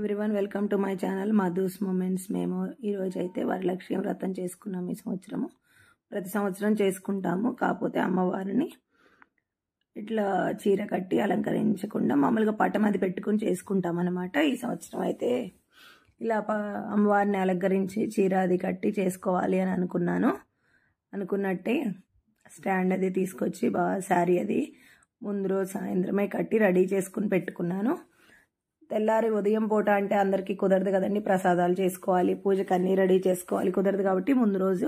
Everyone welcome to my channel Madhu's Moments. మేము ఈరోజు అయితే వరలక్ష్మి వ్రతం చేసుకున్నాము. ఈ సంవత్సరము ప్రతి సంవత్సరం చేసుకుంటాము. కాకపోతే అమ్మవారిని ఇట్లా చీర కట్టి అలంకరించకుండా మామూలుగా పటం అది పెట్టుకుని చేసుకుంటాం అన్నమాట. ఈ సంవత్సరం అయితే ఇలా అమ్మవారిని అలంకరించి చీర అది కట్టి చేసుకోవాలి అని అనుకున్నట్టే స్టాండ్ అది తీసుకొచ్చి బాగా శారీ అది ముందు రోజు సాయంత్రమే కట్టి రెడీ చేసుకుని పెట్టుకున్నాను. తెల్లారి ఉదయం పూట అంటే అందరికీ కుదరదు కదండి, ప్రసాదాలు చేసుకోవాలి, పూజకు అన్నీ రెడీ చేసుకోవాలి, కుదరదు కాబట్టి ముందు రోజు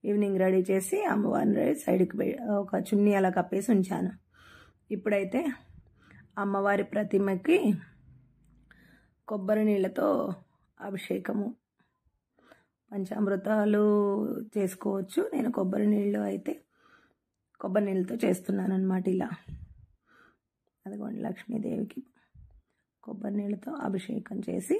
ఈవినింగ్ రెడీ చేసి అమ్మవారిని సైడ్కి ఒక చున్నీ అలా కప్పేసి ఉంచాను. ఇప్పుడైతే అమ్మవారి ప్రతిమకి కొబ్బరి నీళ్ళతో అభిషేకము, పంచామృతాలు చేసుకోవచ్చు. నేను కొబ్బరి నీళ్ళతో చేస్తున్నాను అన్నమాట. ఇలా అదిగోండి లక్ష్మీదేవికి కొబ్బరి నీళ్ళతో అభిషేకం చేసి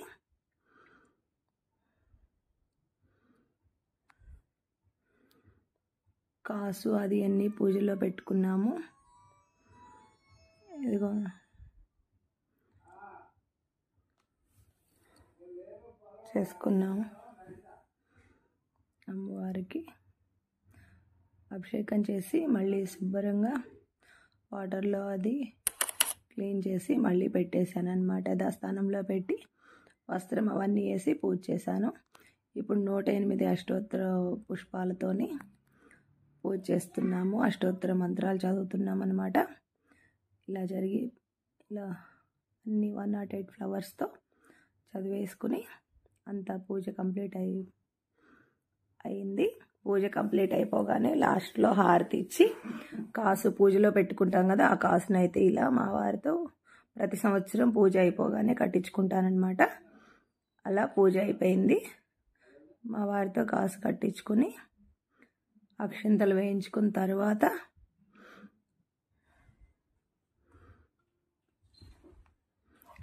కాసు అది అన్నీ పూజలో పెట్టుకున్నాము. ఇదిగో చేసుకున్నాము. అమ్మవారికి అభిషేకం చేసి మళ్ళీ శుభ్రంగా వాటర్లో అది క్లీన్ చేసి మళ్ళీ పెట్టేశాను అనమాట. దస్థానంలో పెట్టి వస్త్రం అవన్నీ వేసి పూజ చేశాను. ఇప్పుడు 108 అష్టోత్తర పుష్పాలతోని పూజ చేస్తున్నాము. అష్టోత్తర మంత్రాలు చదువుతున్నాం అనమాట. ఇలా అన్ని 108 ఫ్లవర్స్తో చదివేసుకుని అంతా పూజ కంప్లీట్ అయింది. పూజ కంప్లీట్ అయిపోగానే లాస్ట్లో హారతి ఇచ్చి కాసు పూజలో పెట్టుకుంటాం కదా, ఆ కాసునైతే ఇలా మా వారితో ప్రతి సంవత్సరం పూజ అయిపోగానే కట్టించుకుంటానమాట. అలా పూజ అయిపోయింది. మా వారితో కాసు కట్టించుకుని అక్షింతలు వేయించుకున్న తర్వాత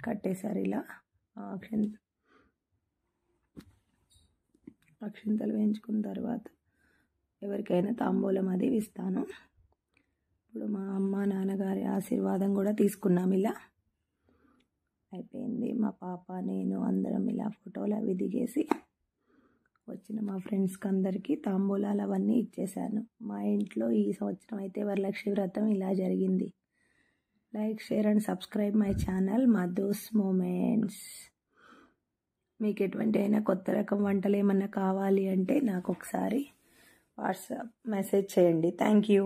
కట్టేశారు. ఇలా అక్షింతలు వేయించుకున్న తర్వాత ఎవరికైనా తాంబూలం అది ఇస్తాను. ఇప్పుడు మా అమ్మ నాన్నగారి ఆశీర్వాదం కూడా తీసుకున్నాం. ఇలా అయిపోయింది. మా పాప నేను అందరం ఇలా ఫోటోలు అవి దిగేసి వచ్చిన మా ఫ్రెండ్స్కి అందరికీ తాంబూలాలు అవన్నీ ఇచ్చేసాను. మా ఇంట్లో ఈ సంవత్సరం అయితే వరలక్ష్మి వ్రతం ఇలా జరిగింది. Like, share and subscribe my channel Madhu's Moments. మీకు ఎటువంటి అయినా కొత్త రకం వంటలు ఏమన్నా కావాలి అంటే నాకు ఒకసారి వాట్సాప్ మెసేజ్ చేయండి. Thank you.